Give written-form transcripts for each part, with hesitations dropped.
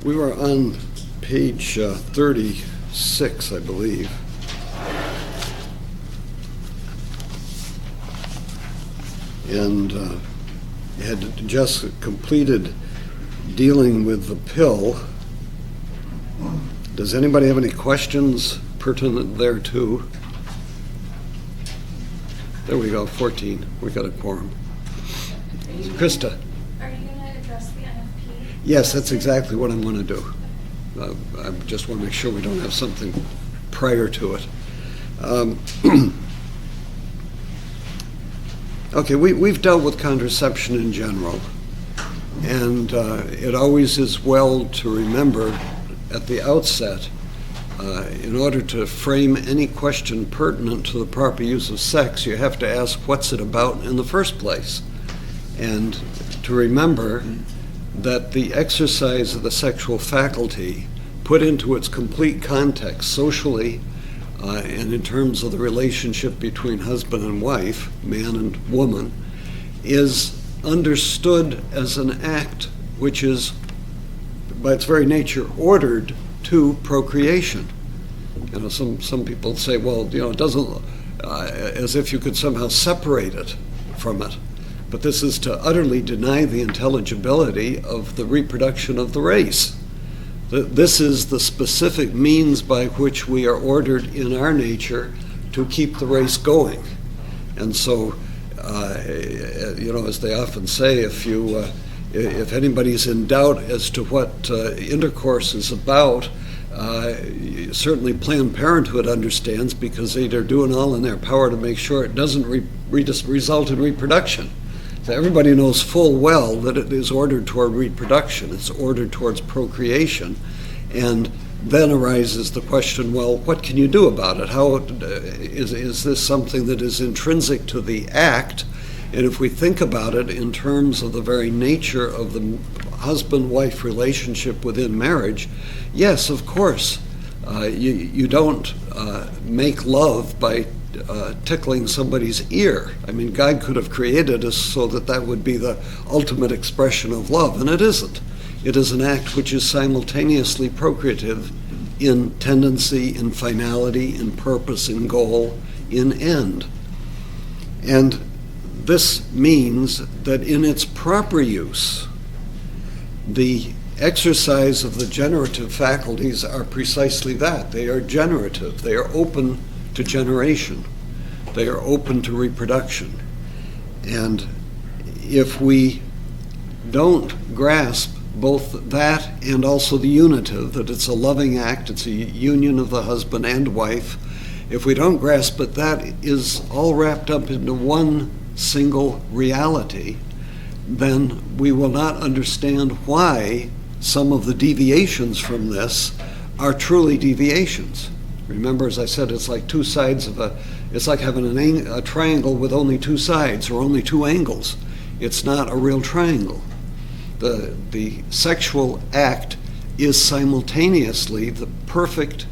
We were on page 36, I believe. And had just completed dealing with the pill. Does anybody have any questions pertinent there too? There we go, 14. We got a quorum. Krista. Are you going to address the NFP? Yes, that's exactly what I'm going to do. I just want to make sure we don't have something prior to it. Okay, we've dealt with contraception in general, and it always is well to remember at the outset, in order to frame any question pertinent to the proper use of sex, you have to ask what's it about in the first place. And to remember that the exercise of the sexual faculty, put into its complete context socially and in terms of the relationship between husband and wife, man and woman, is understood as an act which is, by its very nature, ordered to procreation. You know, some people say, well, you know, it doesn't, as if you could somehow separate it from it. But this is to utterly deny the intelligibility of the reproduction of the race. This is the specific means by which we are ordered in our nature to keep the race going. And so, you know, as they often say, if anybody's in doubt as to what intercourse is about, certainly Planned Parenthood understands, because they're doing all in their power to make sure it doesn't result in reproduction. So everybody knows full well that it is ordered toward reproduction. It's ordered towards procreation. And then arises the question, well, what can you do about it? How is this something that is intrinsic to the act? And if we think about it in terms of the very nature of the husband-wife relationship within marriage, yes, of course, you don't make love by tickling somebody's ear. I mean, God could have created us so that that would be the ultimate expression of love, and it isn't. It is an act which is simultaneously procreative in tendency, in finality, in purpose, in goal, in end. And this means that in its proper use, the exercise of the generative faculties are precisely that. They are generative. They are open to generation. They are open to reproduction. And if we don't grasp both that and also the unitive, that it's a loving act, it's a union of the husband and wife, if we don't grasp it, that is all wrapped up into one single reality, then we will not understand why some of the deviations from this are truly deviations. Remember, as I said, it's like two sides of it's like having a triangle with only two sides or only two angles. It's not a real triangle. The sexual act is simultaneously the perfect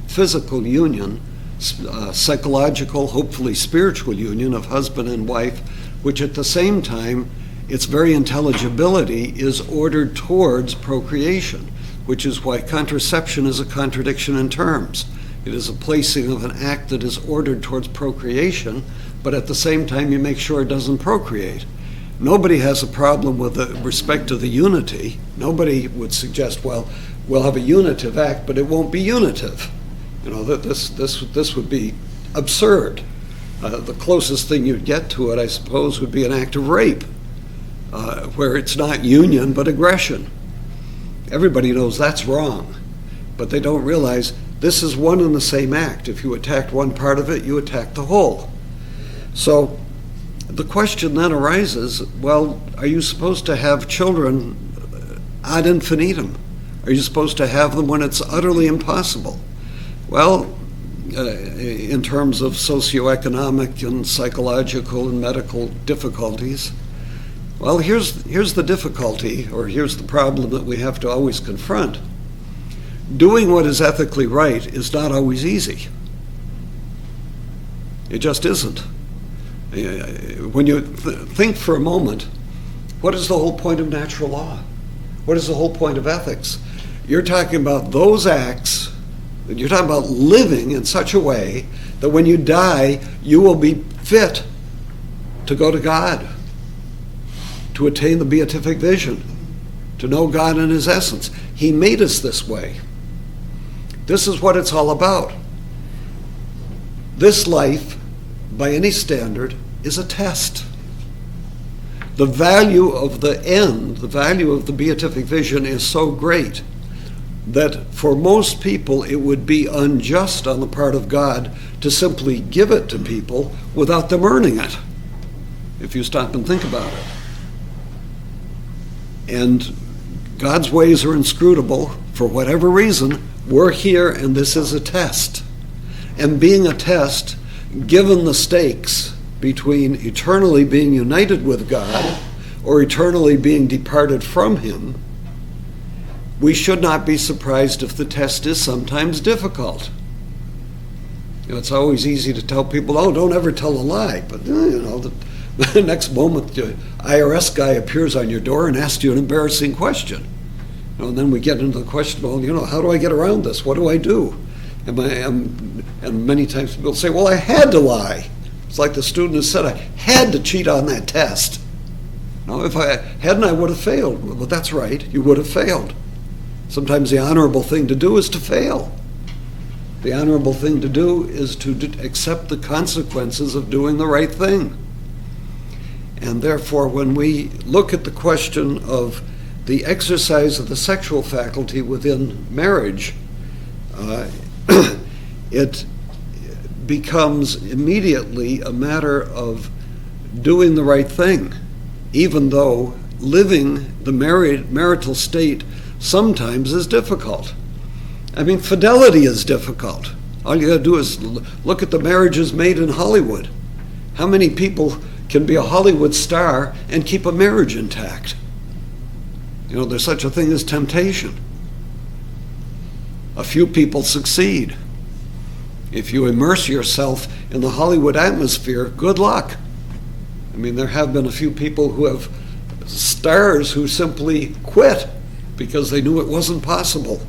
physical union, psychological, hopefully spiritual union of husband and wife, which at the same time, its very intelligibility is ordered towards procreation, which is why contraception is a contradiction in terms. It is a placing of an act that is ordered towards procreation, but at the same time you make sure it doesn't procreate. Nobody has a problem with respect to the unity. Nobody would suggest, well, we'll have a unitive act, but it won't be unitive. You know, that this would be absurd. The closest thing you'd get to it, I suppose, would be an act of rape, where it's not union but aggression. Everybody knows that's wrong, but they don't realize this is one and the same act. If you attacked one part of it, you attack the whole. So the question then arises, well, are you supposed to have children ad infinitum? Are you supposed to have them when it's utterly impossible? Well, in terms of socioeconomic and psychological and medical difficulties, well, here's the difficulty, or here's the problem that we have to always confront. Doing what is ethically right is not always easy. It just isn't. When you think for a moment, what is the whole point of natural law? What is the whole point of ethics? You're talking about those acts, you're talking about living in such a way that when you die, you will be fit to go to God, to attain the beatific vision, to know God in his essence. He made us this way. This is what it's all about. This life, by any standard, is a test. The value of the end, the value of the beatific vision is so great that for most people it would be unjust on the part of God to simply give it to people without them earning it, if you stop and think about it. And God's ways are inscrutable. For whatever reason, we're here and this is a test. And being a test, given the stakes between eternally being united with God or eternally being departed from him, we should not be surprised if the test is sometimes difficult. You know, it's always easy to tell people, oh, don't ever tell a lie. But, the next moment, the IRS guy appears on your door and asks you an embarrassing question. And then we get into the question, well, how do I get around this? What do I do? And many times people say, well, I had to lie. It's like the student has said, I had to cheat on that test. No, if I hadn't, I would have failed. Well, that's right, you would have failed. Sometimes the honorable thing to do is to fail. The honorable thing to do is to accept the consequences of doing the right thing. And therefore, when we look at the question of the exercise of the sexual faculty within marriage, it becomes immediately a matter of doing the right thing, even though living the marital state sometimes is difficult. I mean, fidelity is difficult. All you got to do is look at the marriages made in Hollywood. How many people can be a Hollywood star and keep a marriage intact? There's such a thing as temptation. A few people succeed. If you immerse yourself in the Hollywood atmosphere, good luck. I mean, there have been a few people who have stars who simply quit because they knew it wasn't possible.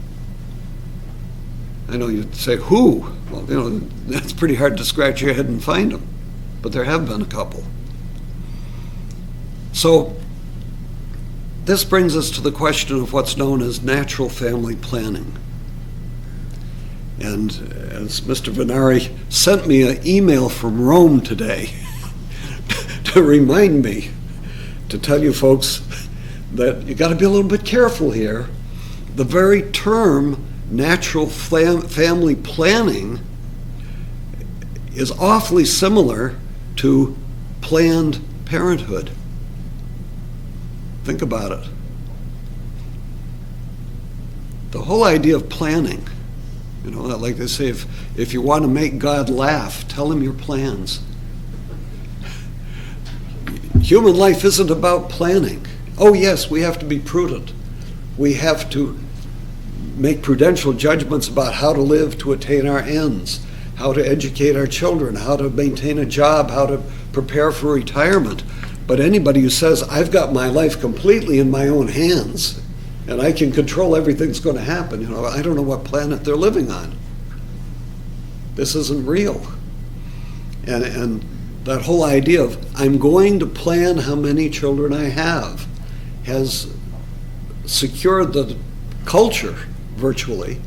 I know you'd say, who? Well, that's pretty hard to scratch your head and find them. But there have been a couple. So, this brings us to the question of what's known as natural family planning. And as Mr. Venari sent me an email from Rome today to remind me to tell you folks that you got to be a little bit careful here. The very term natural family planning is awfully similar to Planned Parenthood. Think about it. The whole idea of planning, like they say, if you want to make God laugh, tell him your plans. Human life isn't about planning. Oh yes, we have to be prudent. We have to make prudential judgments about how to live to attain our ends, how to educate our children, how to maintain a job, how to prepare for retirement. But anybody who says, I've got my life completely in my own hands and I can control everything that's going to happen, I don't know what planet they're living on. This isn't real. And that whole idea of, I'm going to plan how many children I have, has secured the culture, virtually,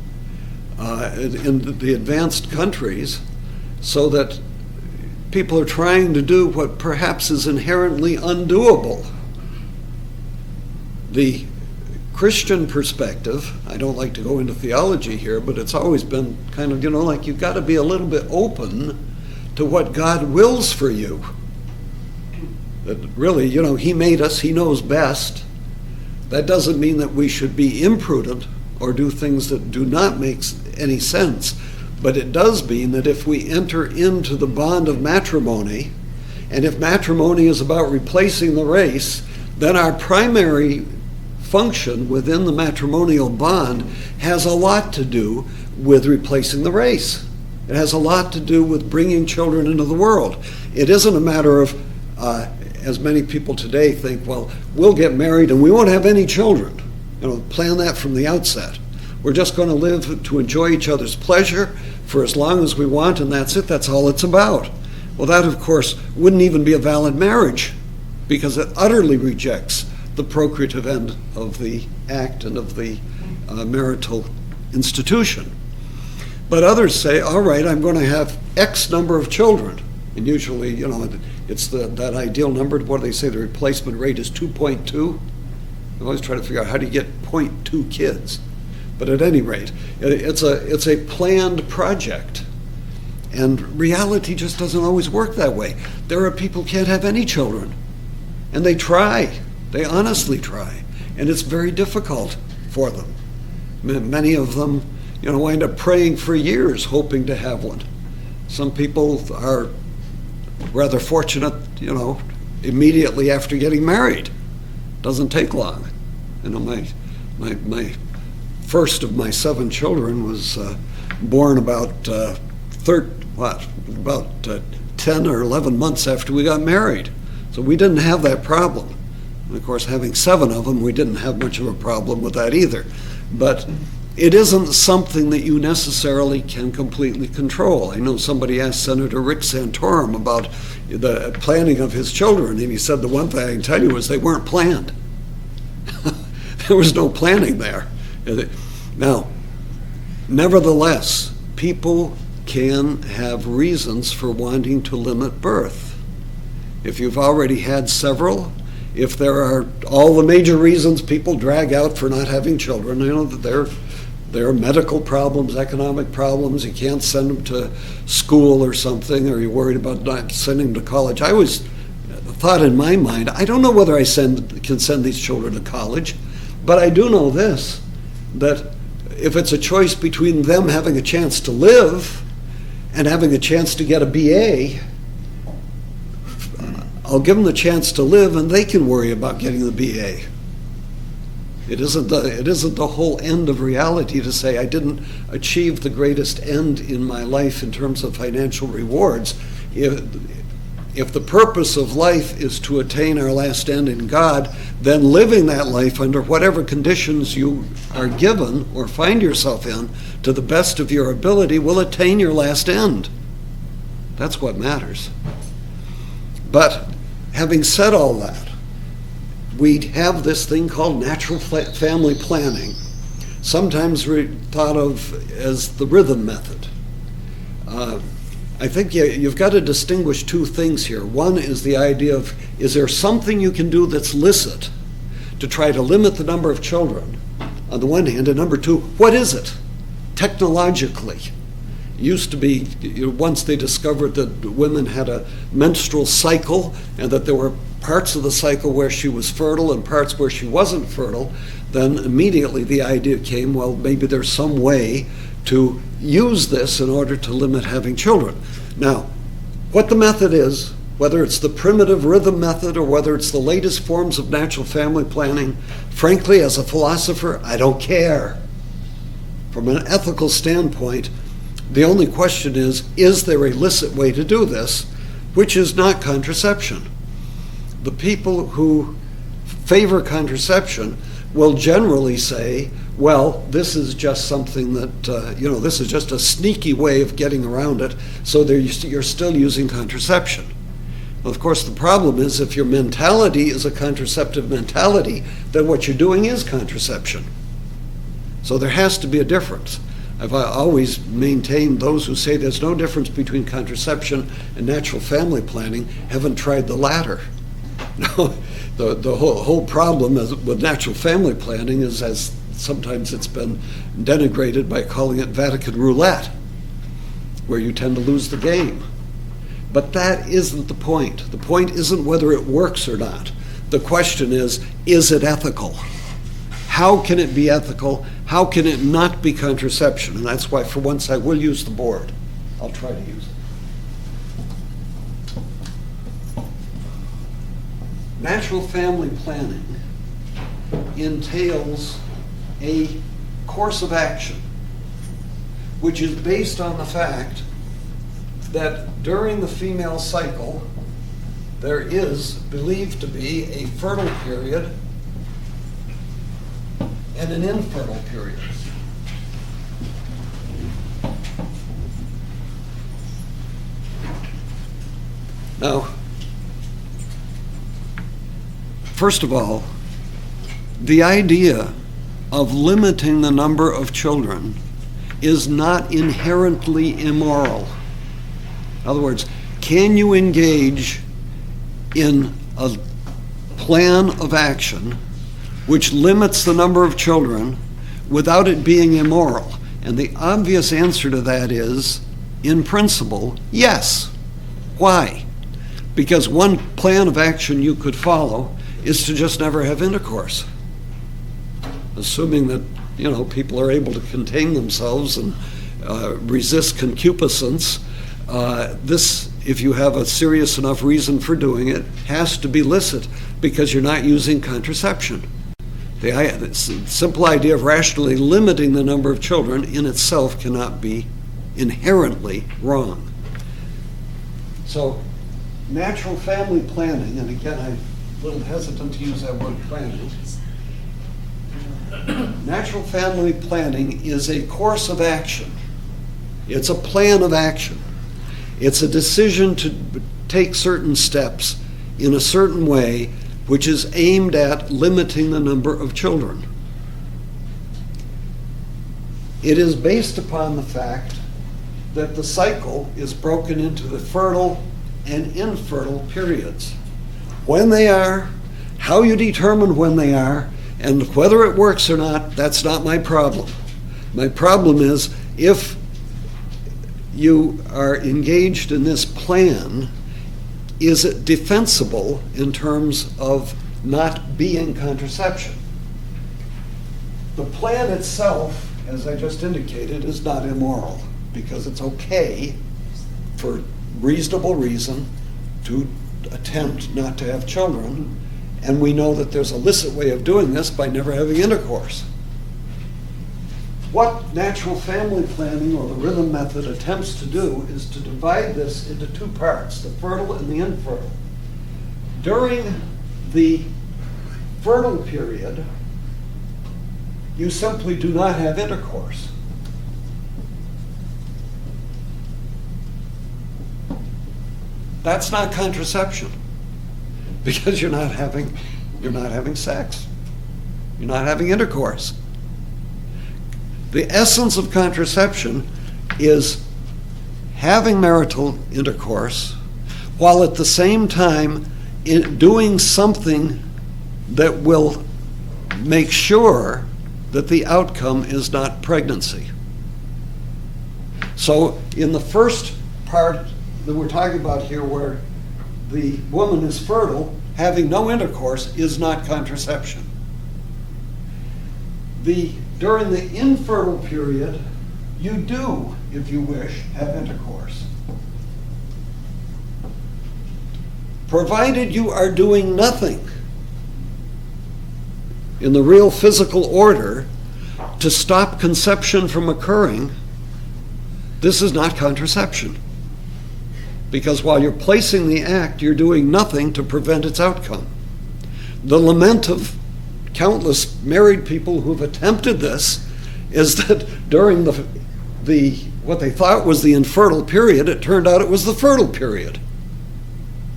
in the advanced countries, so that people are trying to do what perhaps is inherently undoable. The Christian perspective, I don't like to go into theology here, but it's always been kind of, like you've got to be a little bit open to what God wills for you. That really, he made us, he knows best. That doesn't mean that we should be imprudent or do things that do not make any sense. But it does mean that if we enter into the bond of matrimony, and if matrimony is about replacing the race, then our primary function within the matrimonial bond has a lot to do with replacing the race. It has a lot to do with bringing children into the world. It isn't a matter of, as many people today think, well, we'll get married and we won't have any children. Plan that from the outset. We're just going to live to enjoy each other's pleasure for as long as we want, and that's it. That's all it's about. Well, that, of course, wouldn't even be a valid marriage because it utterly rejects the procreative end of the act and of the marital institution. But others say, all right, I'm going to have X number of children. And usually, it's that ideal number. What do they say? The replacement rate is 2.2. I always try to figure out how do you get 0.2 kids. But at any rate, it's a planned project. And reality just doesn't always work that way. There are people who can't have any children. And they try. They honestly try. And it's very difficult for them. Many of them, wind up praying for years hoping to have one. Some people are rather fortunate, immediately after getting married. Doesn't take long. My first of my 7 children was born about 10 or 11 months after we got married. So we didn't have that problem. And of course, having 7 of them, we didn't have much of a problem with that either. But it isn't something that you necessarily can completely control. I know somebody asked Senator Rick Santorum about the planning of his children, and he said the one thing I can tell you is they weren't planned. There was no planning there. Now, nevertheless, people can have reasons for wanting to limit birth. If you've already had several, if there are all the major reasons people drag out for not having children, that there are medical problems, economic problems, you can't send them to school or something, or you're worried about not sending them to college. I always thought in my mind, I don't know whether I can send these children to college, but I do know this, that if it's a choice between them having a chance to live and having a chance to get a BA, I'll give them the chance to live and they can worry about getting the BA. It isn't the whole end of reality to say I didn't achieve the greatest end in my life in terms of financial rewards. If the purpose of life is to attain our last end in God, then living that life under whatever conditions you are given or find yourself in to the best of your ability will attain your last end. That's what matters. But having said all that, we have this thing called natural family planning, sometimes thought of as the rhythm method. I think you've got to distinguish 2 things here. One is the idea of, is there something you can do that's licit to try to limit the number of children, on the one hand, and number 2, what is it technologically? It used to be, once they discovered that women had a menstrual cycle and that there were parts of the cycle where she was fertile and parts where she wasn't fertile, then immediately the idea came, well, maybe there's some way to use this in order to limit having children. Now, what the method is, whether it's the primitive rhythm method or whether it's the latest forms of natural family planning, frankly, as a philosopher, I don't care. From an ethical standpoint, the only question is there a licit way to do this, which is not contraception? The people who favor contraception will generally say, well, this is just something that, this is just a sneaky way of getting around it, so you're still using contraception. Well, of course, the problem is if your mentality is a contraceptive mentality, then what you're doing is contraception. So there has to be a difference. I've always maintained those who say there's no difference between contraception and natural family planning haven't tried the latter. No, the whole problem with natural family planning is, as sometimes it's been denigrated by calling it Vatican roulette, where you tend to lose the game. But that isn't the point. The point isn't whether it works or not. The question is it ethical? How can it be ethical? How can it not be contraception? And that's why, for once, I will use the board. I'll try to use it. Natural family planning entails a course of action which is based on the fact that during the female cycle there is believed to be a fertile period and an infertile period. Now, first of all, the idea of limiting the number of children is not inherently immoral. In other words, can you engage in a plan of action which limits the number of children without it being immoral? And the obvious answer to that is, in principle, yes. Why? Because one plan of action you could follow is to just never have intercourse, assuming that, people are able to contain themselves and resist concupiscence. This, if you have a serious enough reason for doing it, has to be licit because you're not using contraception. The simple idea of rationally limiting the number of children in itself cannot be inherently wrong. So, natural family planning, and again, I'm a little hesitant to use that word planning. Natural family planning is a course of action. It's a plan of action. It's a decision to take certain steps in a certain way which is aimed at limiting the number of children. It is based upon the fact that the cycle is broken into the fertile and infertile periods. When they are, how you determine when they are, and whether it works or not, that's not my problem. My problem is if you are engaged in this plan, is it defensible in terms of not being contraception? The plan itself, as I just indicated, is not immoral because it's okay for reasonable reason to attempt not to have children, and we know that there's a licit way of doing this by never having intercourse. What natural family planning or the rhythm method attempts to do is to divide this into two parts, the fertile and the infertile. During the fertile period, you simply do not have intercourse. That's not contraception because you're not having sex. You're not having intercourse. The essence of contraception is having marital intercourse while at the same time doing something that will make sure that the outcome is not pregnancy. So in the first part that we're talking about here, where the woman is fertile, having no intercourse is not contraception. During the infertile period, you do, if you wish, have intercourse. Provided you are doing nothing in the real physical order to stop conception from occurring, this is not contraception. Because while you're placing the act, you're doing nothing to prevent its outcome. The lament of countless married people who've attempted this is that during the what they thought was the infertile period, it turned out it was the fertile period.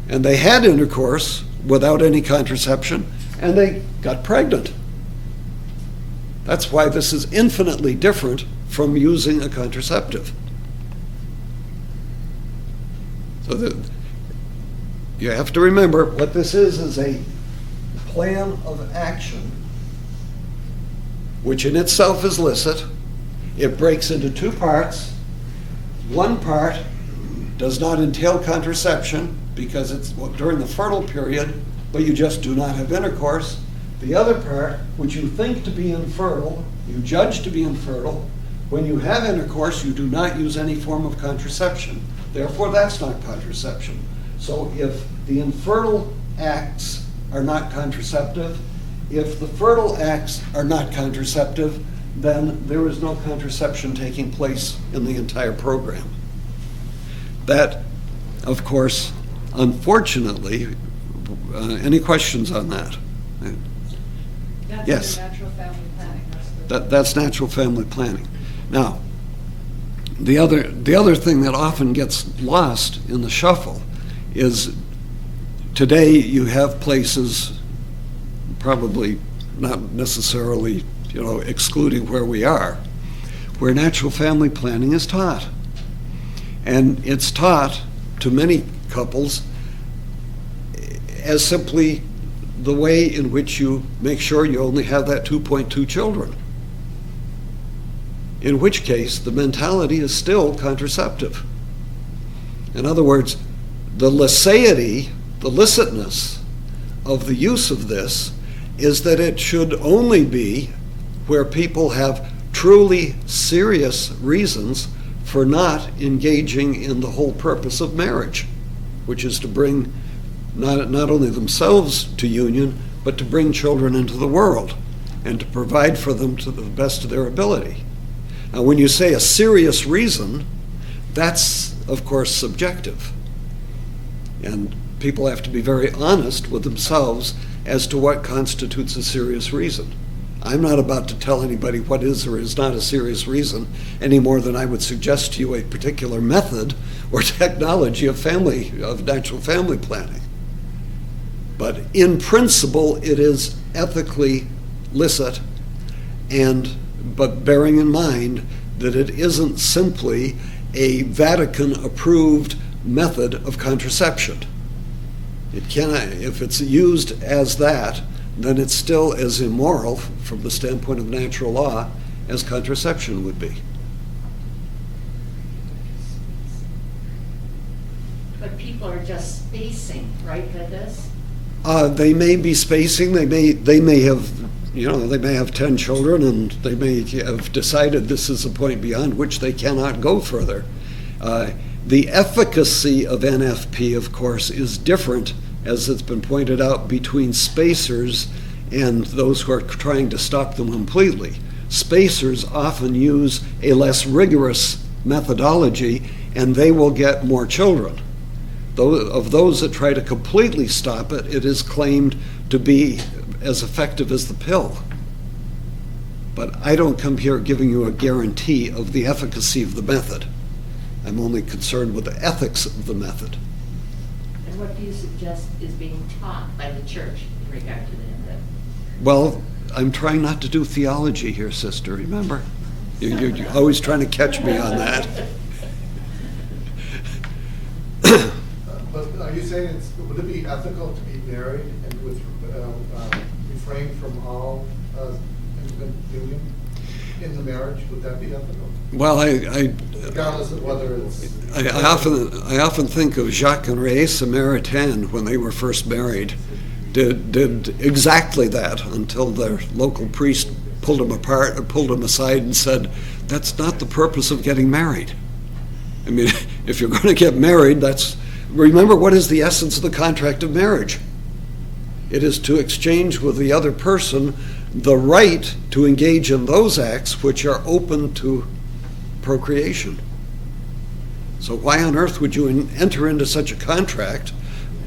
And they had intercourse without any contraception, and they got pregnant. That's why this is infinitely different from using a contraceptive. So you have to remember what this is a plan of action, which in itself is licit. It breaks into two parts. One part does not entail contraception because it's during the fertile period, but you just do not have intercourse. The other part, which you think to be infertile, you judge to be infertile, when you have intercourse, you do not use any form of contraception. Therefore, that's not contraception. So if the infertile acts are not contraceptive, if the fertile acts are not contraceptive, then there is no contraception taking place in the entire program. That, of course, unfortunately, any questions on that? That's Yes. Natural family planning. That's natural family planning. Now, the other thing that often gets lost in the shuffle is today you have places, probably not necessarily, excluding where we are, where natural family planning is taught. And it's taught to many couples as simply the way in which you make sure you only have that 2.2 children. In which case, the mentality is still contraceptive. In other words, the licetiousness of the use of this is that it should only be where people have truly serious reasons for not engaging in the whole purpose of marriage, which is to bring not only themselves to union, but to bring children into the world and to provide for them to the best of their ability. Now, when you say a serious reason, that's, of course, subjective. And people have to be very honest with themselves as to what constitutes a serious reason. I'm not about to tell anybody what is or is not a serious reason any more than I would suggest to you a particular method or technology of natural family planning. But in principle, it is ethically licit, but bearing in mind that it isn't simply a Vatican-approved method of contraception. It cannot, if it's used as that, then it's still as immoral from the standpoint of natural law as contraception would be. But people are just spacing, right, with this? They may be spacing. They may have 10 children, and they may have decided this is a point beyond which they cannot go further. The efficacy of NFP, of course, is different, as it's been pointed out, between spacers and those who are trying to stop them completely. Spacers often use a less rigorous methodology, and they will get more children. Of those that try to completely stop it, it is claimed to be as effective as the pill. But I don't come here giving you a guarantee of the efficacy of the method. I'm only concerned with the ethics of the method. And what do you suggest is being taught by the church in regard to that? Well, I'm trying not to do theology here, sister, remember? You're always trying to catch me on that. But are you saying would it be ethical to be married and refrain from all union in the marriage? Would that be ethical? Well, regardless of whether it's... I often think of Jacques and Renée Samaritain when they were first married. Did exactly that until their local priest pulled them apart or pulled them aside and said, "That's not the purpose of getting married." I mean, if you're going to get married, remember, what is the essence of the contract of marriage? It is to exchange with the other person the right to engage in those acts which are open to procreation. So why on earth would you enter into such a contract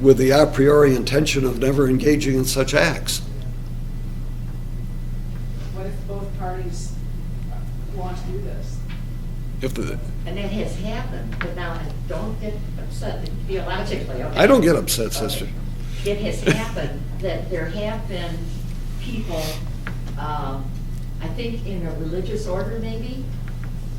with the a priori intention of never engaging in such acts? What if both parties want to do this? And it has happened, but now don't get upset theologically. Okay? I don't get upset, sister. It has happened that there have been people, I think in a religious order maybe,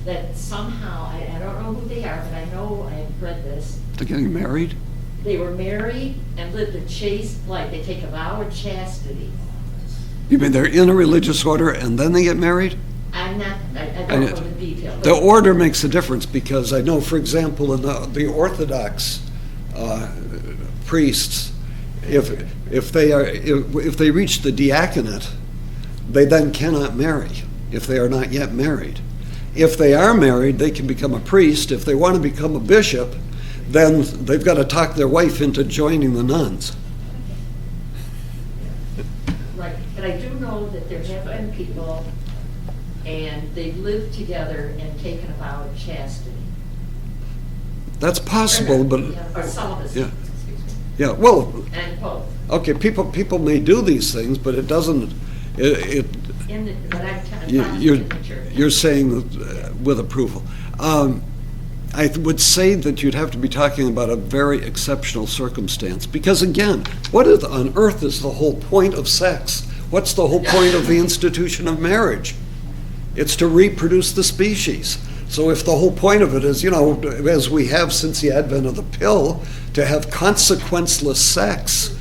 that somehow, I don't know who they are, but I know I've read this. They're getting married? They were married and lived a chaste life. They take a vow of chastity. You mean they're in a religious order and then they get married? I don't know the details. The order makes a difference, because I know, for example, in the Orthodox priests, if they reach the diaconate, they then cannot marry if they are not yet married. If they are married, they can become a priest. If they want to become a bishop, then they've got to talk their wife into joining the nuns. Right, but I do know that there have been people, and they've lived together and taken a vow of chastity. That's possible, but Or celibacy, yeah. excuse me. Yeah, well, And both. okay, people may do these things, but it doesn't. But I'm talking in the church. You're saying with approval. I would say that you'd have to be talking about a very exceptional circumstance. Because again, what on earth is the whole point of sex? What's the whole point of the institution of marriage? It's to reproduce the species. So if the whole point of it is, as we have since the advent of the pill, to have consequenceless sex,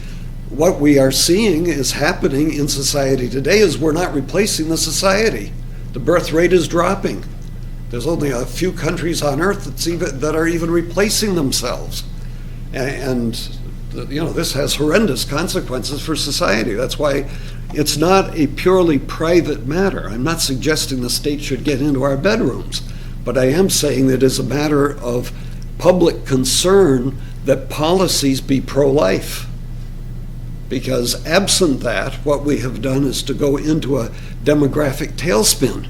what we are seeing is happening in society today is we're not replacing the society. The birth rate is dropping. There's only a few countries on earth that are even replacing themselves. And this has horrendous consequences for society. That's why it's not a purely private matter. I'm not suggesting the state should get into our bedrooms, but I am saying that it is a matter of public concern that policies be pro-life. Because absent that, what we have done is to go into a demographic tailspin.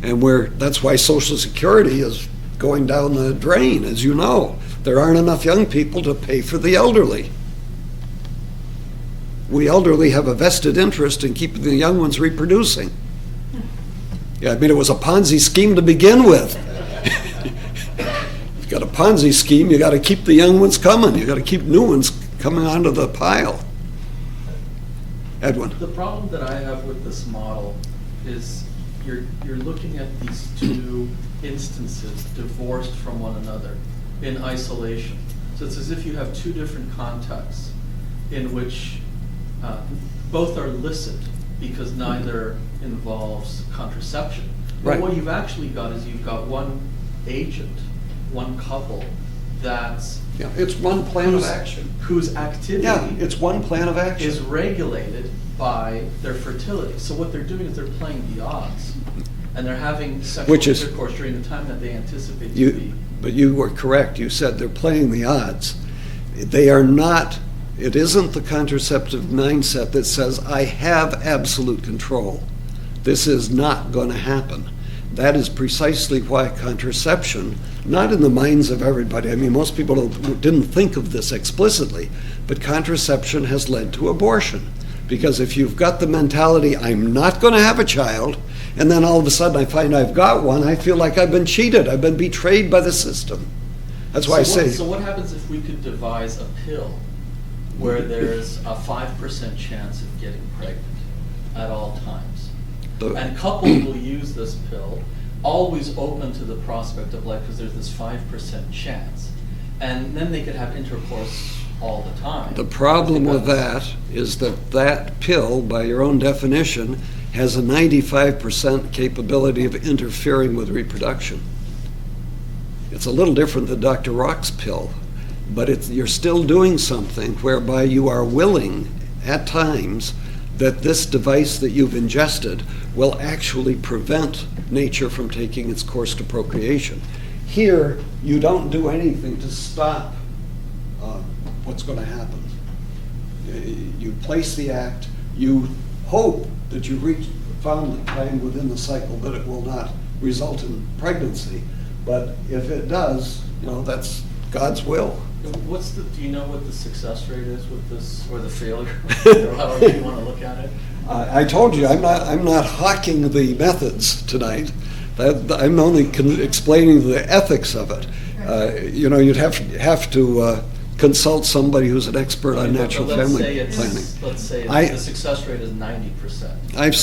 And that's why Social Security is going down the drain, as you know. There aren't enough young people to pay for the elderly. We elderly have a vested interest in keeping the young ones reproducing. Yeah, I mean, it was a Ponzi scheme to begin with. You've got a Ponzi scheme, you got to keep the young ones coming. You got to keep new ones coming onto the pile. Edwin. The problem that I have with this model is you're looking at these two instances divorced from one another in isolation. So it's as if you have two different contexts in which both are licit because neither involves contraception. But Right. what you've actually got is you've got one agent, one couple that's Yeah, it's one plan of action. whose activity Yeah, it's one plan of action. is regulated by their fertility. So what they're doing is they're playing the odds, and they're having sexual Which is- intercourse during the time that they anticipate to be. But you were correct. You said they're playing the odds. They are not. It isn't the contraceptive mindset that says, I have absolute control. This is not going to happen. That is precisely why contraception, not in the minds of everybody, I mean, most people didn't think of this explicitly, but contraception has led to abortion. Because if you've got the mentality, I'm not going to have a child, and then all of a sudden I find I've got one, I feel like I've been cheated, I've been betrayed by the system. That's why I say. So what happens if we could devise a pill where there's a 5% chance of getting pregnant at all times? And couples will use this pill, always open to the prospect of life because there's this 5% chance. And then they could have intercourse all the time. The problem with that is that pill, by your own definition, has a 95% capability of interfering with reproduction. It's a little different than Dr. Rock's pill, but you're still doing something whereby you are willing, at times, that this device that you've ingested will actually prevent nature from taking its course to procreation. Here, you don't do anything to stop what's going to happen. You place the act, you hope that you found the time within the cycle that it will not result in pregnancy, but if it does, that's God's will. Do you know what the success rate is with this, or the failure, or however you want to look at it? I told you, I'm not hawking the methods tonight. I'm only explaining the ethics of it. You'd have to consult somebody who's an expert on natural family planning. Let's say the success rate is 90%. I've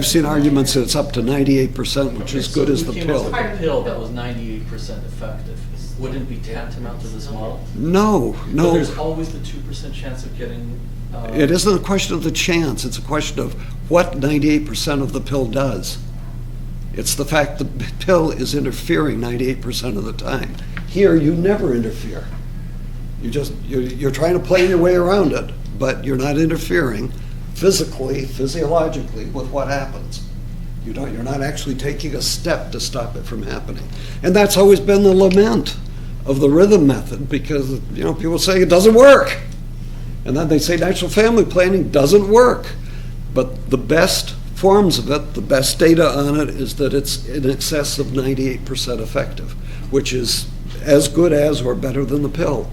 seen arguments that it's up to 98%, which is good as the pill. If we came up with a pill that was 98% effective, wouldn't it be tantamount to this model? No. But there's always the 2% chance of getting... It isn't a question of the chance. It's a question of what 98% of the pill does. It's the fact the pill is interfering 98% of the time. Here, you never interfere. You're trying to play your way around it, but you're not interfering physically, physiologically with what happens. You're not actually taking a step to stop it from happening. And that's always been the lament of the rhythm method, because people say it doesn't work. And then they say natural family planning doesn't work. But the best forms of it, the best data on it, is that it's in excess of 98% effective, which is as good as or better than the pill.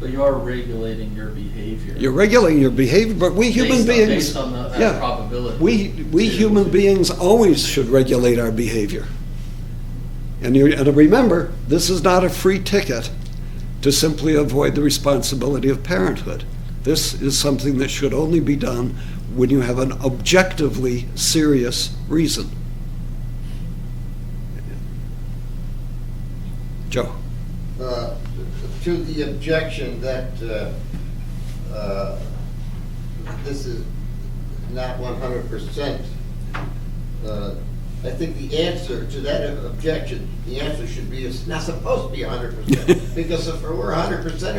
But you are regulating your behavior. You're regulating your behavior, but we human beings... Based on that yeah, probability. We human beings always should regulate our behavior. And remember, this is not a free ticket to simply avoid the responsibility of parenthood. This is something that should only be done when you have an objectively serious reason. Joe? To the objection that this is not 100%, I think the answer to that objection, the answer should be it's not supposed to be 100%, because if it were 100%,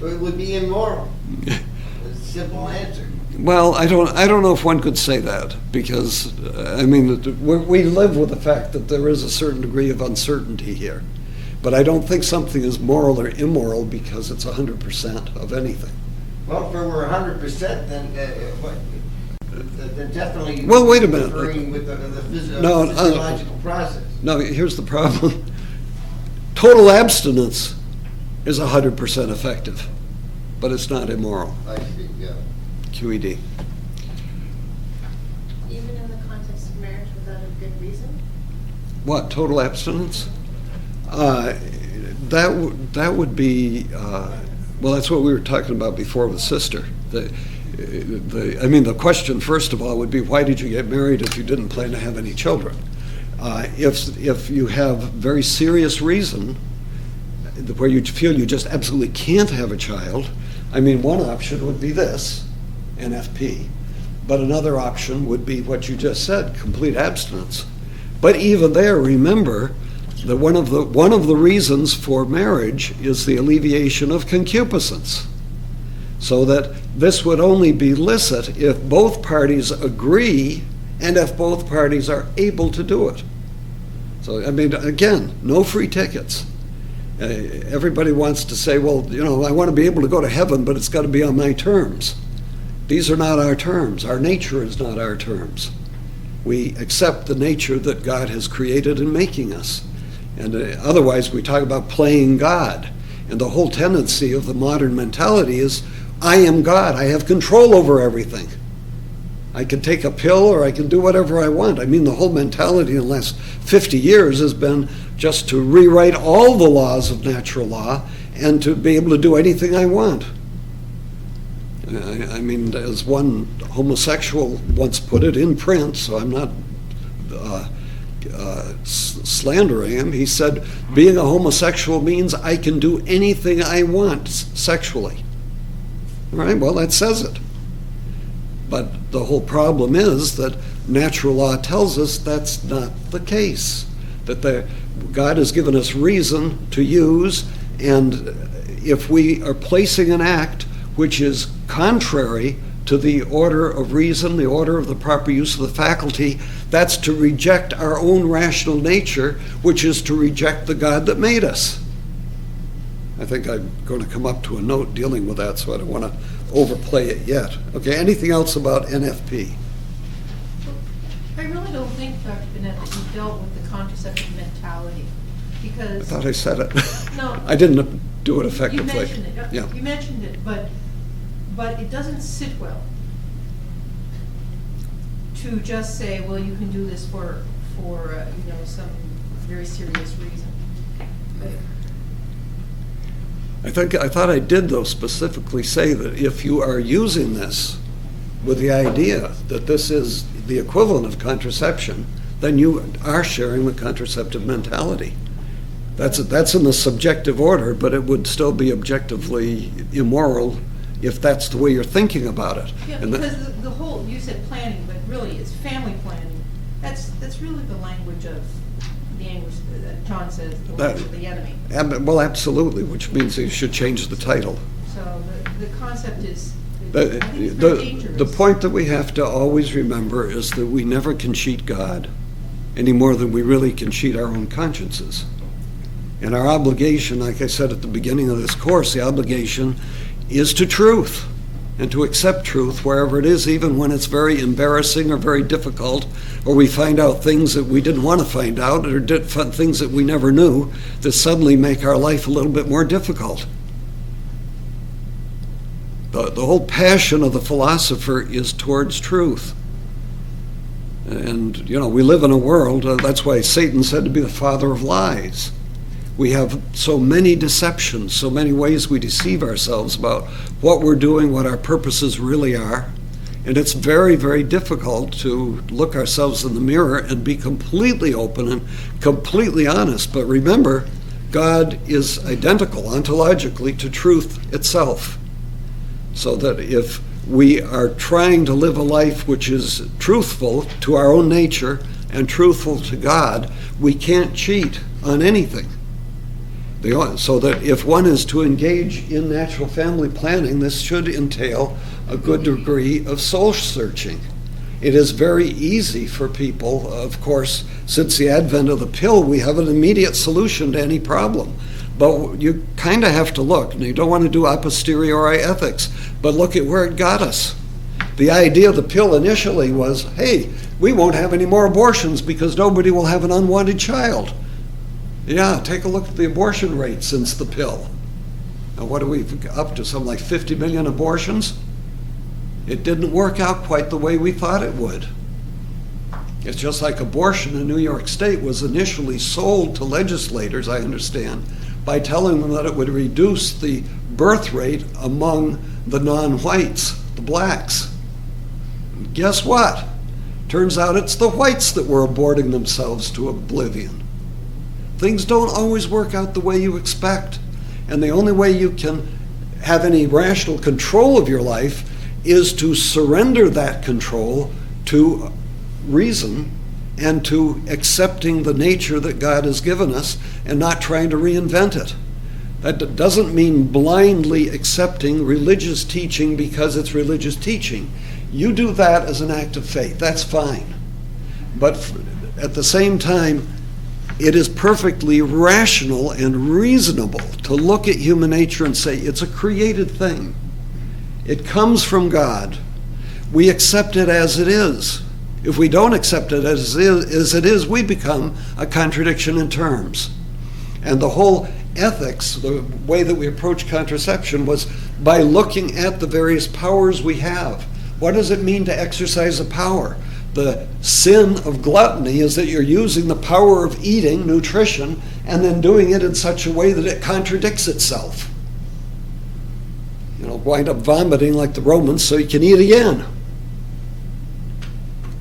it would be immoral. It's a simple answer. Well, I don't know if one could say that, because I mean, we live with the fact that there is a certain degree of uncertainty here. But I don't think something is moral or immoral because it's 100% of anything. Well, if it were 100%, then definitely. Well, wait a minute. Agreeing with the No, physiological process. No, here's the problem. Total abstinence is 100% effective, but it's not immoral. I see, yeah. QED. Even in the context of marriage without a good reason? What, total abstinence? That would be, well, that's what we were talking about before with sister. The question, first of all, would be, why did you get married if you didn't plan to have any children? If you have very serious reason where you feel you just absolutely can't have a child, I mean, one option would be this, NFP, but another option would be what you just said, complete abstinence. But even there, remember that one of the reasons for marriage is the alleviation of concupiscence. So that this would only be licit if both parties agree and if both parties are able to do it. So, I mean, again, no free tickets. Everybody wants to say, well, you know, I want to be able to go to heaven, but it's got to be on my terms. These are not our terms. Our nature is not our terms. We accept the nature that God has created in making us. And otherwise, we talk about playing God. And the whole tendency of the modern mentality is, I am God. I have control over everything. I can take a pill or I can do whatever I want. I mean, the whole mentality in the last 50 years has been just to rewrite all the laws of natural law and to be able to do anything I want. I mean, as one homosexual once put it in print, so I'm not slandering him, he said, being a homosexual means I can do anything I want sexually. All right, well, that says it. But the whole problem is that natural law tells us that's not the case, that God has given us reason to use, and if we are placing an act which is contrary to the order of reason, the order of the proper use of the faculty, that's to reject our own rational nature, which is to reject the God that made us. I think I'm going to come up to a note dealing with that, so I don't want to overplay it yet. Okay, anything else about NFP? I really don't think, Dr. Bonnette, that you dealt with the contraception mentality, I because. thought I said it. No. I didn't do it effectively. You mentioned it, Yeah. you mentioned it, but it doesn't sit well to just say, well, you can do this for some very serious reason. I thought I did, though, specifically say that if you are using this with the idea that this is the equivalent of contraception, then you are sharing the contraceptive mentality. That's in the subjective order, but it would still be objectively immoral if that's the way you're thinking about it. Yeah, And because the whole, you said planning, but really it's family planning. That's really the language of the English, that John says, the language of the enemy. well, absolutely, which means you should change the title. So the concept is, I think it's very dangerous. The point that we have to always remember is that we never can cheat God any more than we really can cheat our own consciences. And our obligation, like I said at the beginning of this course, the obligation is to truth and to accept truth wherever it is, even when it's very embarrassing or very difficult, or we find out things that we didn't want to find out, or things that we never knew that suddenly make our life a little bit more difficult. The whole passion of the philosopher is towards truth. And, we live in a world, that's why Satan said to be the father of lies. We have so many deceptions, so many ways we deceive ourselves about what we're doing, what our purposes really are. And it's very, very difficult to look ourselves in the mirror and be completely open and completely honest. But remember, God is identical ontologically to truth itself. So that if we are trying to live a life which is truthful to our own nature and truthful to God, we can't cheat on anything. So that if one is to engage in natural family planning, this should entail a good degree of soul searching. It is very easy for people, of course, since the advent of the pill, we have an immediate solution to any problem. But you kind of have to look, and you don't want to do a posteriori ethics, but look at where it got us. The idea of the pill initially was, hey, we won't have any more abortions because nobody will have an unwanted child. Yeah, take a look at the abortion rate since the pill. Now what are we up to, something like 50 million abortions? It didn't work out quite the way we thought it would. It's just like abortion in New York State was initially sold to legislators, I understand, by telling them that it would reduce the birth rate among the non-whites, the blacks. Guess what? Turns out it's the whites that were aborting themselves to oblivion. Things don't always work out the way you expect. And the only way you can have any rational control of your life is to surrender that control to reason and to accepting the nature that God has given us and not trying to reinvent it. That doesn't mean blindly accepting religious teaching because it's religious teaching. You do that as an act of faith. That's fine. But at the same time, it is perfectly rational and reasonable to look at human nature and say it's a created thing. It comes from God. We accept it as it is. If we don't accept it as it is, we become a contradiction in terms. And the whole ethics, the way that we approach contraception, was by looking at the various powers we have. What does it mean to exercise a power? The sin of gluttony is that you're using the power of eating, nutrition, and then doing it in such a way that it contradicts itself. Wind up vomiting like the Romans so you can eat again.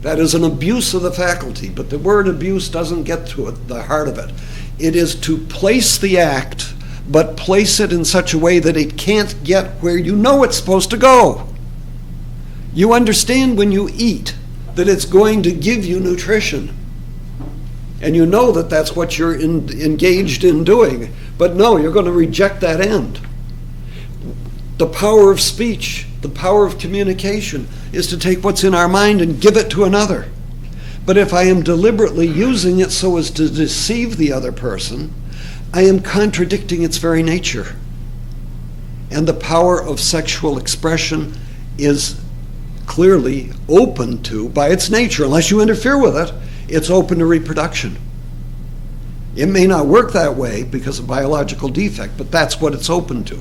That is an abuse of the faculty, but the word abuse doesn't get to it, the heart of it. It is to place the act, but place it in such a way that it can't get where you know it's supposed to go. You understand when you eat that it's going to give you nutrition. And you know that that's what you're engaged in doing. But no, you're going to reject that end. The power of speech, the power of communication, is to take what's in our mind and give it to another. But if I am deliberately using it so as to deceive the other person, I am contradicting its very nature. And the power of sexual expression is clearly open to, by its nature, unless you interfere with it, it's open to reproduction. It may not work that way because of biological defect, but that's what it's open to.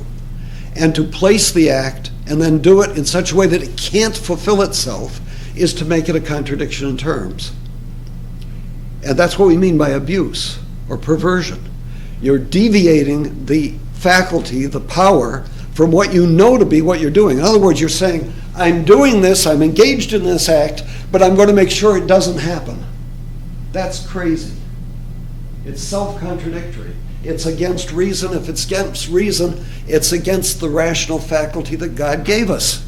And to place the act and then do it in such a way that it can't fulfill itself is to make it a contradiction in terms. And that's what we mean by abuse or perversion. You're deviating the faculty, the power, from what you know to be what you're doing. In other words, you're saying, I'm doing this, I'm engaged in this act, but I'm going to make sure it doesn't happen. That's crazy. It's self-contradictory. It's against reason. If it's against reason, it's against the rational faculty that God gave us.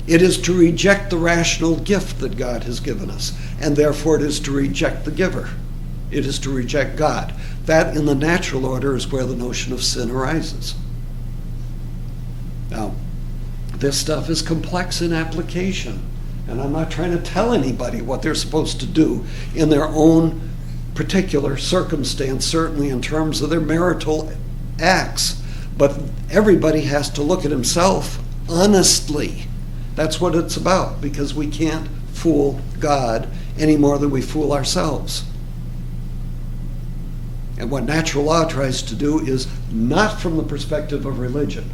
It is to reject the rational gift that God has given us, and therefore it is to reject the giver. It is to reject God. That, in the natural order, is where the notion of sin arises. Now, this stuff is complex in application, and I'm not trying to tell anybody what they're supposed to do in their own particular circumstance, certainly in terms of their marital acts, but everybody has to look at himself honestly. That's what it's about, because we can't fool God any more than we fool ourselves. And what natural law tries to do is not from the perspective of religion.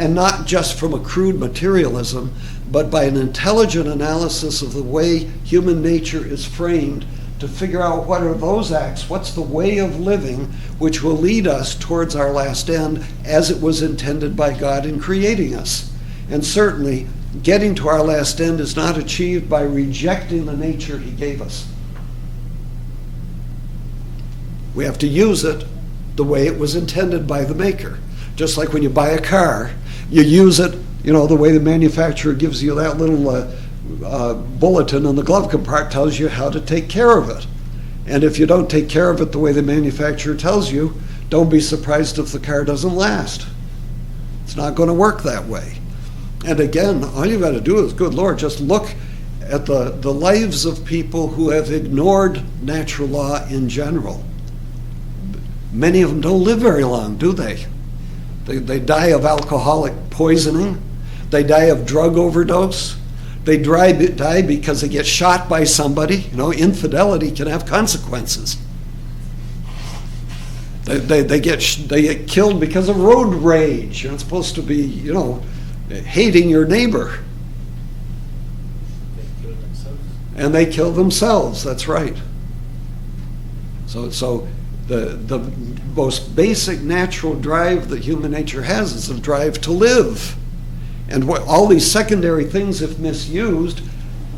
and not just from a crude materialism, but by an intelligent analysis of the way human nature is framed to figure out what are those acts, what's the way of living which will lead us towards our last end as it was intended by God in creating us. And certainly, getting to our last end is not achieved by rejecting the nature he gave us. We have to use it the way it was intended by the maker. Just like when you buy a car, you use it, the way the manufacturer gives you that little bulletin in the glove compartment tells you how to take care of it. And if you don't take care of it the way the manufacturer tells you, don't be surprised if the car doesn't last. It's not going to work that way. And again, all you've got to do is, good Lord, just look at the lives of people who have ignored natural law in general. Many of them don't live very long, do they? They die of alcoholic poisoning. They die of drug overdose. They die because they get shot by somebody. Infidelity can have consequences. They get killed because of road rage. You're not supposed to be, hating your neighbor. And they kill themselves. That's right. So the most basic natural drive that human nature has is a drive to live. And all these secondary things, if misused,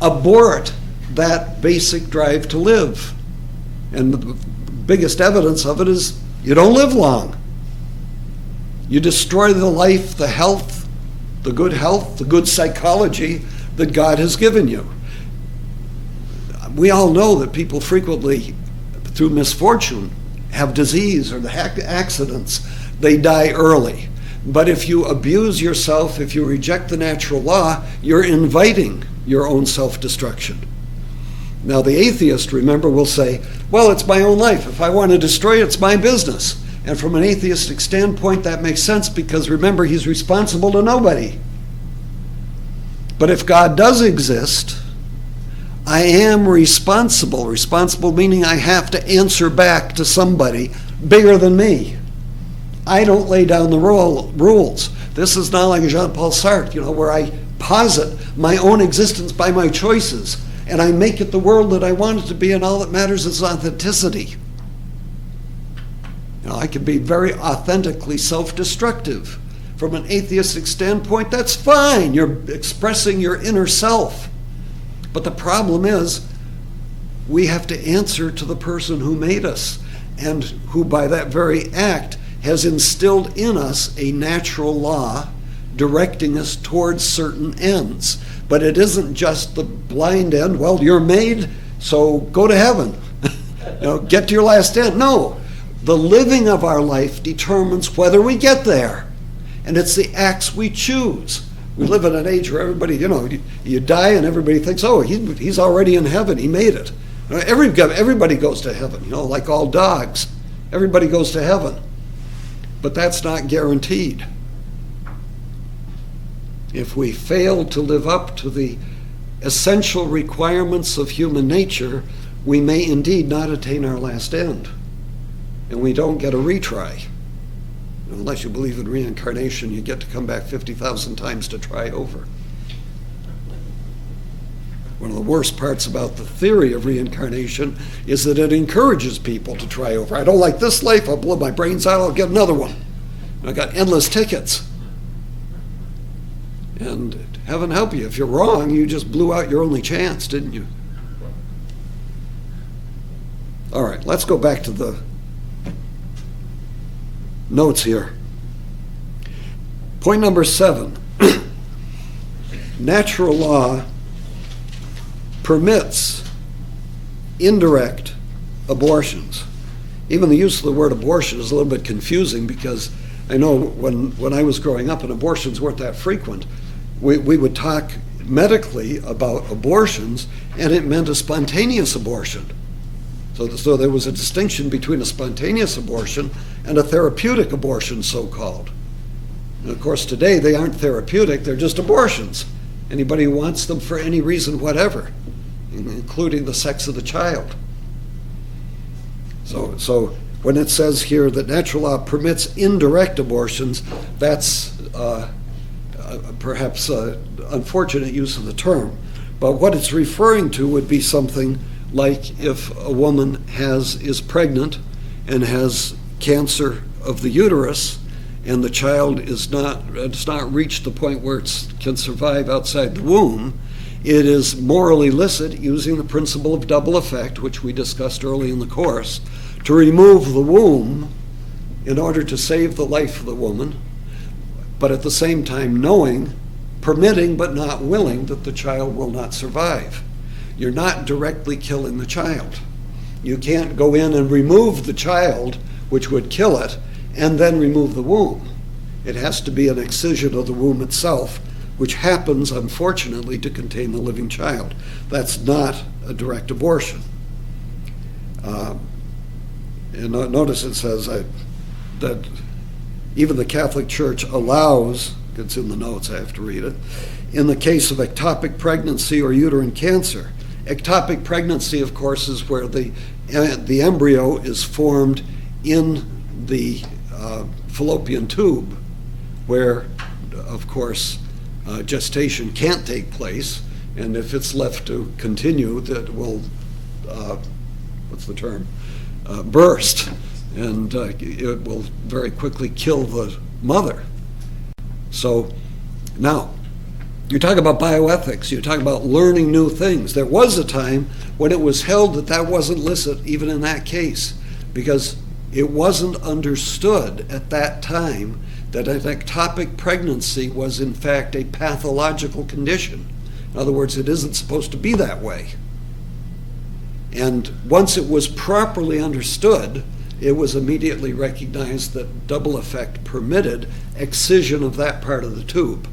abort that basic drive to live. And the biggest evidence of it is you don't live long. You destroy the life, the health, the good psychology that God has given you. We all know that people frequently, through misfortune, have disease or the accidents. They die early. But if you abuse yourself, if you reject the natural law, you're inviting your own self-destruction. Now, the atheist, remember, will say, well, it's my own life. If I want to destroy it, it's my business. And from an atheistic standpoint, that makes sense because, remember, he's responsible to nobody. But if God does exist, I am responsible. Responsible meaning I have to answer back to somebody bigger than me. I don't lay down the rules. This is not like Jean-Paul Sartre, where I posit my own existence by my choices, and I make it the world that I want it to be, and all that matters is authenticity. I can be very authentically self-destructive. From an atheistic standpoint, that's fine. You're expressing your inner self. But the problem is, we have to answer to the person who made us, and who by that very act has instilled in us a natural law directing us towards certain ends. But it isn't just the blind end, well, you're made, so go to heaven. Get to your last end. No, the living of our life determines whether we get there. And it's the acts we choose. We live in an age where everybody, you die and everybody thinks, oh, he's already in heaven, he made it. Everybody goes to heaven, like all dogs. Everybody goes to heaven. But that's not guaranteed. If we fail to live up to the essential requirements of human nature, we may indeed not attain our last end. And we don't get a retry. Unless you believe in reincarnation, you get to come back 50,000 times to try over. One of the worst parts about the theory of reincarnation is that it encourages people to try over. I don't like this life, I'll blow my brains out, I'll get another one. And I got endless tickets. And heaven help you, if you're wrong, you just blew out your only chance, didn't you? All right, let's go back to the notes here. Point number 7. Natural law permits indirect abortions. Even the use of the word abortion is a little bit confusing because I know when I was growing up and abortions weren't that frequent, we would talk medically about abortions and it meant a spontaneous abortion. So there was a distinction between a spontaneous abortion and a therapeutic abortion, so-called. And of course today they aren't therapeutic, they're just abortions. Anybody who wants them for any reason whatever, including the sex of the child. So when it says here that natural law permits indirect abortions, that's perhaps unfortunate use of the term, but what it's referring to would be something like if a woman is pregnant and has cancer of the uterus, and the child has not reached the point where it can survive outside the womb, it is morally licit, using the principle of double effect, which we discussed early in the course, to remove the womb in order to save the life of the woman, but at the same time knowing, permitting but not willing that the child will not survive. You're not directly killing the child. You can't go in and remove the child, which would kill it, and then remove the womb. It has to be an excision of the womb itself, which happens, unfortunately, to contain the living child. That's not a direct abortion. And notice it says that even the Catholic Church allows, it's in the notes, I have to read it, in the case of ectopic pregnancy or uterine cancer. Ectopic pregnancy, of course, is where the embryo is formed in the fallopian tube, where, of course, gestation can't take place, and if it's left to continue, that will, burst, and it will very quickly kill the mother. So now, you talk about bioethics, you talk about learning new things. There was a time when it was held that that wasn't licit, even in that case, because it wasn't understood at that time that an ectopic pregnancy was in fact a pathological condition. In other words, it isn't supposed to be that way. And once it was properly understood, it was immediately recognized that double effect permitted excision of that part of the tube,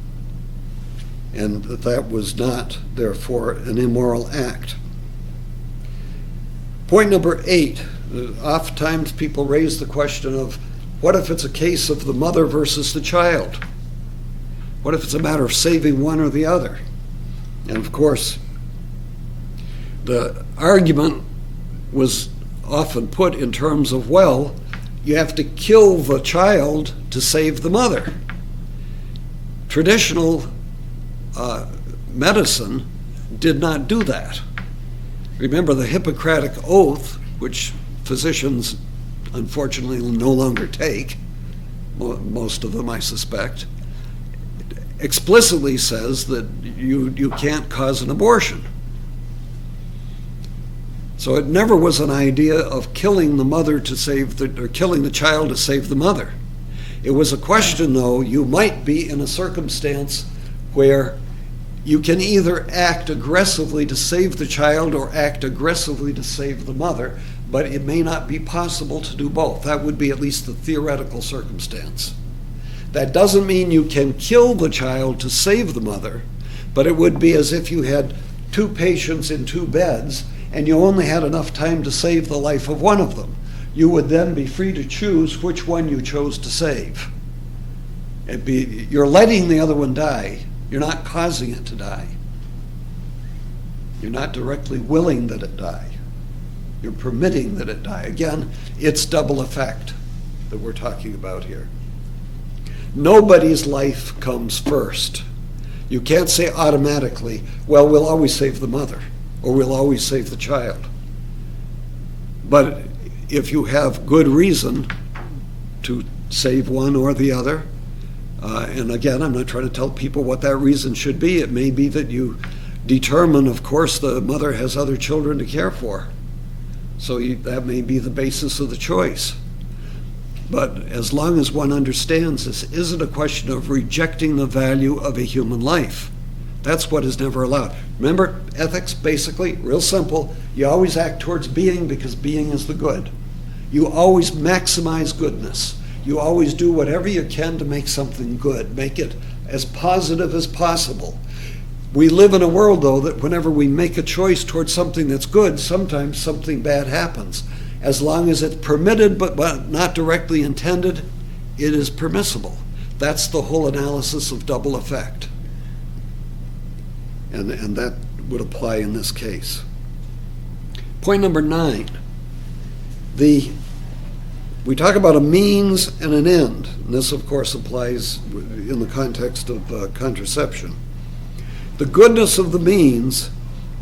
and that was not, therefore, an immoral act. Point number 8, oftentimes people raise the question of, what if it's a case of the mother versus the child? What if it's a matter of saving one or the other? And of course, the argument was often put in terms of, well, you have to kill the child to save the mother. Traditional medicine did not do that. Remember the Hippocratic Oath, which physicians unfortunately no longer take, most of them I suspect, explicitly says that you can't cause an abortion. So it never was an idea of killing the mother to save or killing the child to save the mother. It was a question, though, you might be in a circumstance where you can either act aggressively to save the child or act aggressively to save the mother, but it may not be possible to do both. That would be at least the theoretical circumstance. That doesn't mean you can kill the child to save the mother, but it would be as if you had 2 patients in 2 beds and you only had enough time to save the life of one of them. You would then be free to choose which one you chose to save. You're letting the other one die. You're not causing it to die. You're not directly willing that it die. You're permitting that it die. Again, it's double effect that we're talking about here. Nobody's life comes first. You can't say automatically, well, we'll always save the mother, or we'll always save the child. But if you have good reason to save one or the other, and again, I'm not trying to tell people what that reason should be. It may be that you determine, of course, the mother has other children to care for. So that may be the basis of the choice. But as long as one understands this isn't a question of rejecting the value of a human life. That's what is never allowed. Remember, ethics, basically, real simple. You always act towards being because being is the good. You always maximize goodness. You always do whatever you can to make something good. Make it as positive as possible. We live in a world, though, that whenever we make a choice towards something that's good, sometimes something bad happens. As long as it's permitted but not directly intended, it is permissible. That's the whole analysis of double effect. And that would apply in this case. Point number 9. The we talk about a means and an end. And this, of course, applies in the context of contraception. The goodness of the means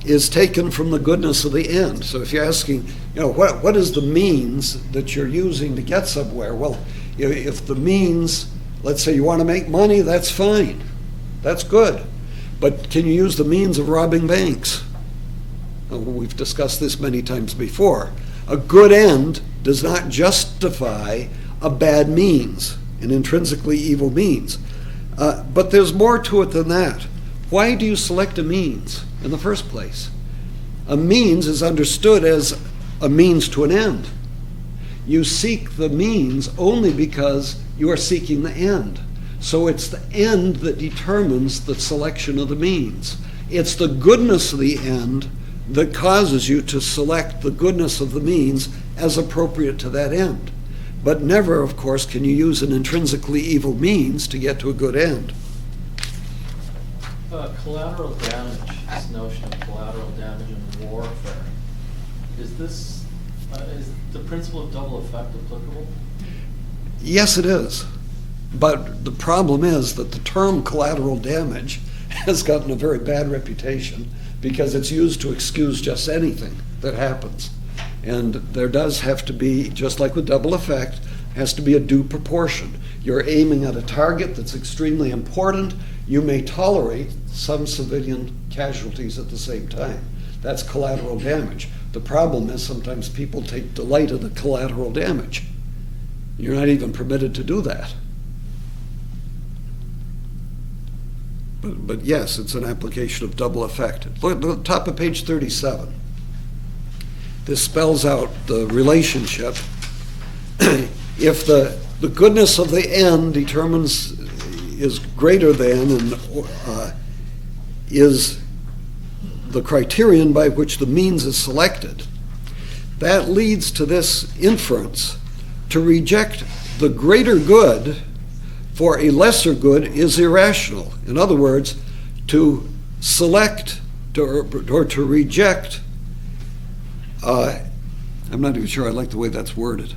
is taken from the goodness of the end. So if you're asking, what is the means that you're using to get somewhere? Well, if the means, let's say you want to make money, that's fine. That's good. But can you use the means of robbing banks? We've discussed this many times before. A good end does not justify a bad means, an intrinsically evil means. But there's more to it than that. Why do you select a means in the first place? A means is understood as a means to an end. You seek the means only because you are seeking the end. So it's the end that determines the selection of the means. It's the goodness of the end that causes you to select the goodness of the means as appropriate to that end. But never, of course, can you use an intrinsically evil means to get to a good end. Collateral damage, this notion of collateral damage in warfare, is the principle of double effect applicable? Yes, it is. But the problem is that the term collateral damage has gotten a very bad reputation because it's used to excuse just anything that happens. And there does have to be, just like with double effect, has to be a due proportion. You're aiming at a target that's extremely important. You may tolerate some civilian casualties at the same time. That's collateral damage. The problem is sometimes people take delight in the collateral damage. You're not even permitted to do that. But yes, it's an application of double effect. Look at the top of page 37. This spells out the relationship. If the goodness of the end is greater than and is the criterion by which the means is selected, that leads to this inference: to reject the greater good for a lesser good is irrational. In other words, to select or to reject, I'm not even sure I like the way that's worded.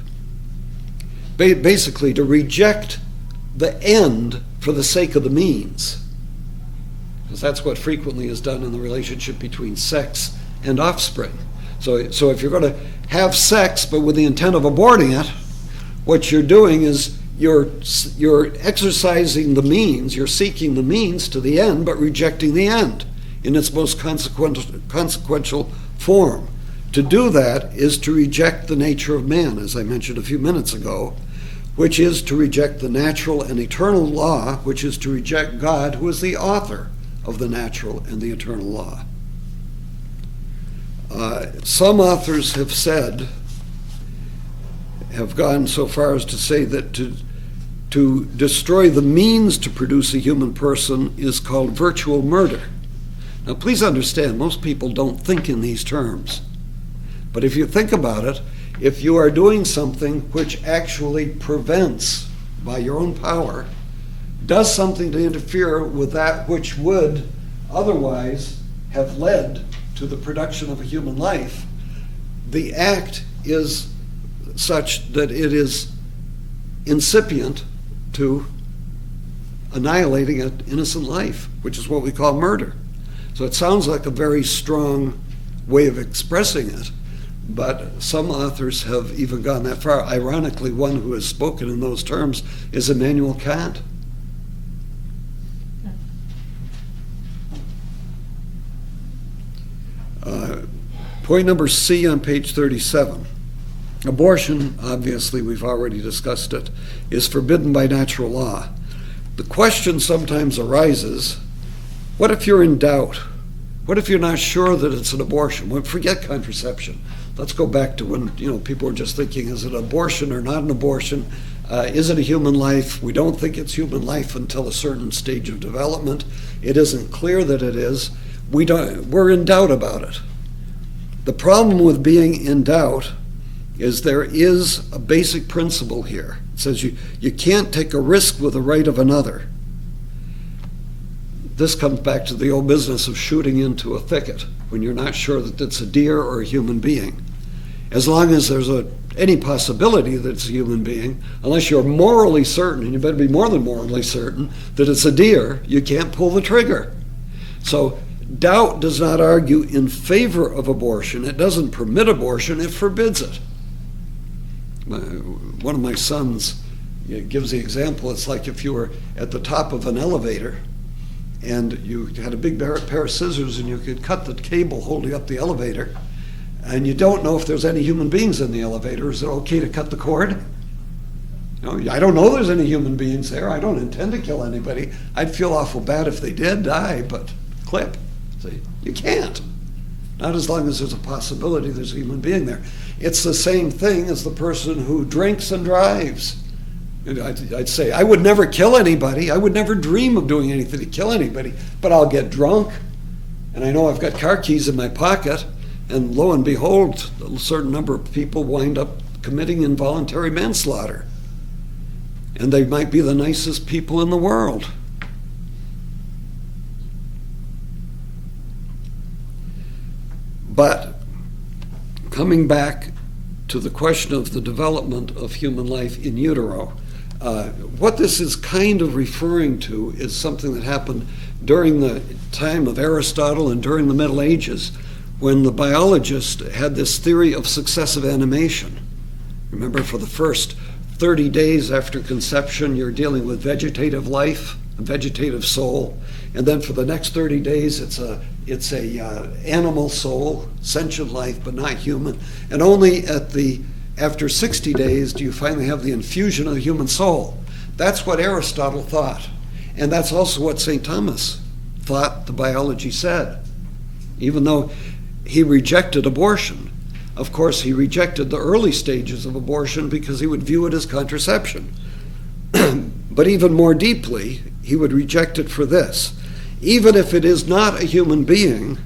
Basically, to reject the end for the sake of the means, because that's what frequently is done in the relationship between sex and offspring. So if you're going to have sex but with the intent of aborting it, what you're doing is you're exercising the means, you're seeking the means to the end, but rejecting the end in its most consequential form. To do that is to reject the nature of man, as I mentioned a few minutes ago, which is to reject the natural and eternal law, which is to reject God, who is the author of the natural and the eternal law. Some authors have gone so far as to say that to destroy the means to produce a human person is called virtual murder. Now, please understand, most people don't think in these terms. But if you think about it, if you are doing something which actually prevents, by your own power, does something to interfere with that which would otherwise have led to the production of a human life, the act is such that it is incipient to annihilating an innocent life, which is what we call murder. So it sounds like a very strong way of expressing it, but some authors have even gone that far. Ironically, one who has spoken in those terms is Immanuel Kant. Point number C on page 37. Abortion, obviously we've already discussed it, is forbidden by natural law. The question sometimes arises, what if you're in doubt? What if you're not sure that it's an abortion? Well, forget contraception. Let's go back to when people were just thinking, is it an abortion or not an abortion? Is it a human life? We don't think it's human life until a certain stage of development. It isn't clear that it is. We're in doubt about it. The problem with being in doubt is there is a basic principle here. It says you can't take a risk with the right of another. This comes back to the old business of shooting into a thicket when you're not sure that it's a deer or a human being. As long as there's a any possibility that it's a human being, unless you're morally certain, and you better be more than morally certain, that it's a deer, you can't pull the trigger. So doubt does not argue in favor of abortion. It doesn't permit abortion, it forbids it. One of my sons gives the example, it's like if you were at the top of an elevator and you had a big pair of scissors and you could cut the cable holding up the elevator, and you don't know if there's any human beings in the elevator. Is it okay to cut the cord? I don't know there's any human beings there. I don't intend to kill anybody. I'd feel awful bad if they did die, but clip. See, you can't. Not as long as there's a possibility there's a human being there. It's the same thing as the person who drinks and drives. And I'd say, I would never kill anybody. I would never dream of doing anything to kill anybody, but I'll get drunk. And I know I've got car keys in my pocket. And lo and behold, a certain number of people wind up committing involuntary manslaughter. And they might be the nicest people in the world. But coming back to the question of the development of human life in utero, what this is kind of referring to is something that happened during the time of Aristotle and during the Middle Ages, when the biologist had this theory of successive animation. Remember, for the first 30 days after conception, you're dealing with vegetative life, a vegetative soul, and then for the next 30 days, it's a animal soul, sentient life, but not human. And only after 60 days do you finally have the infusion of the human soul. That's what Aristotle thought, and that's also what St. Thomas thought the biology said, even though he rejected abortion. Of course, he rejected the early stages of abortion because he would view it as contraception. But even more deeply, he would reject it for this. Even if it is not a human being,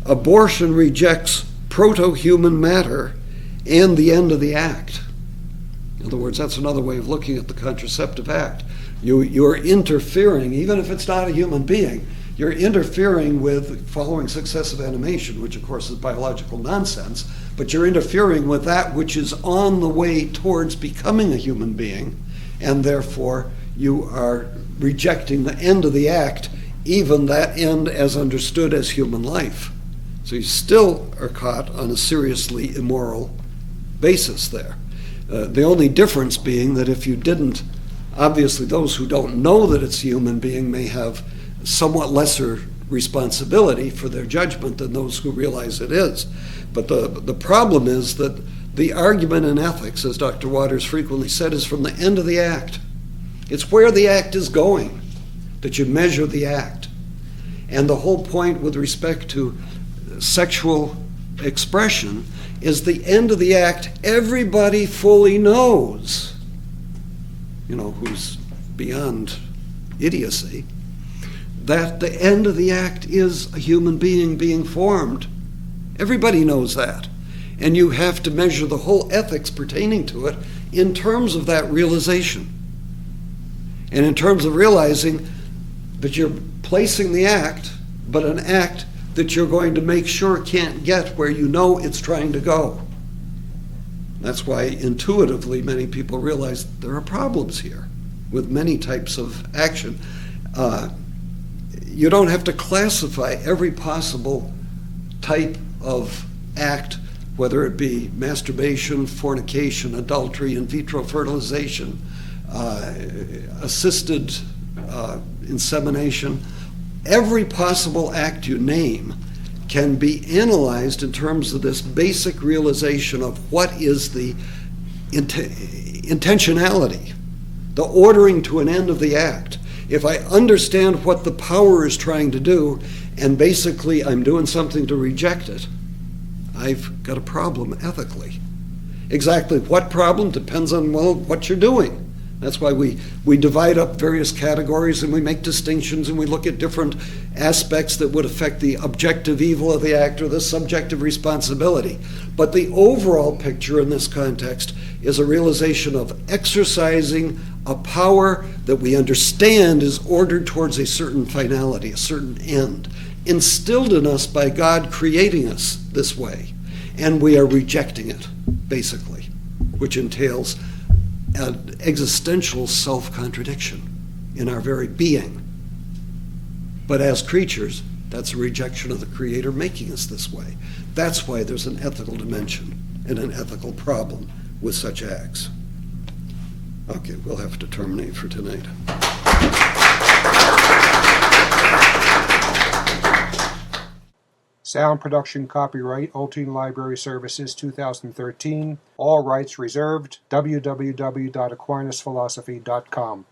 abortion rejects proto-human matter and the end of the act. In other words, that's another way of looking at the contraceptive act. You're interfering, even if it's not a human being, you're interfering with following successive animation, which of course is biological nonsense, but you're interfering with that which is on the way towards becoming a human being, and therefore you are rejecting the end of the act, even that end as understood as human life. So you still are caught on a seriously immoral basis there. The only difference being that if you didn't, obviously those who don't know that it's a human being may have somewhat lesser responsibility for their judgment than those who realize it is. But the problem is that the argument in ethics, as Dr. Waters frequently said, is from the end of the act. It's where the act is going that you measure the act. And the whole point with respect to sexual expression is the end of the act everybody fully knows, who's beyond idiocy, that the end of the act is a human being being formed. Everybody knows that. And you have to measure the whole ethics pertaining to it in terms of that realization. And in terms of realizing that you're placing the act, but an act that you're going to make sure can't get where you know it's trying to go. That's why intuitively many people realize there are problems here with many types of action. You don't have to classify every possible type of act, whether it be masturbation, fornication, adultery, in vitro fertilization, assisted insemination. Every possible act you name can be analyzed in terms of this basic realization of what is the intentionality, the ordering to an end of the act. If I understand what the power is trying to do, and basically I'm doing something to reject it, I've got a problem ethically. Exactly what problem depends on, what you're doing. That's why we divide up various categories and we make distinctions and we look at different aspects that would affect the objective evil of the act or the subjective responsibility. But the overall picture in this context is a realization of exercising a power that we understand is ordered towards a certain finality, a certain end, instilled in us by God creating us this way. And we are rejecting it, basically. which entails an existential self-contradiction in our very being. But as creatures, that's a rejection of the Creator making us this way. That's why there's an ethical dimension and an ethical problem with such acts. Okay, we'll have to terminate for tonight. Sound production copyright Olteen Library Services 2013. All rights reserved. www.aquinasphilosophy.com.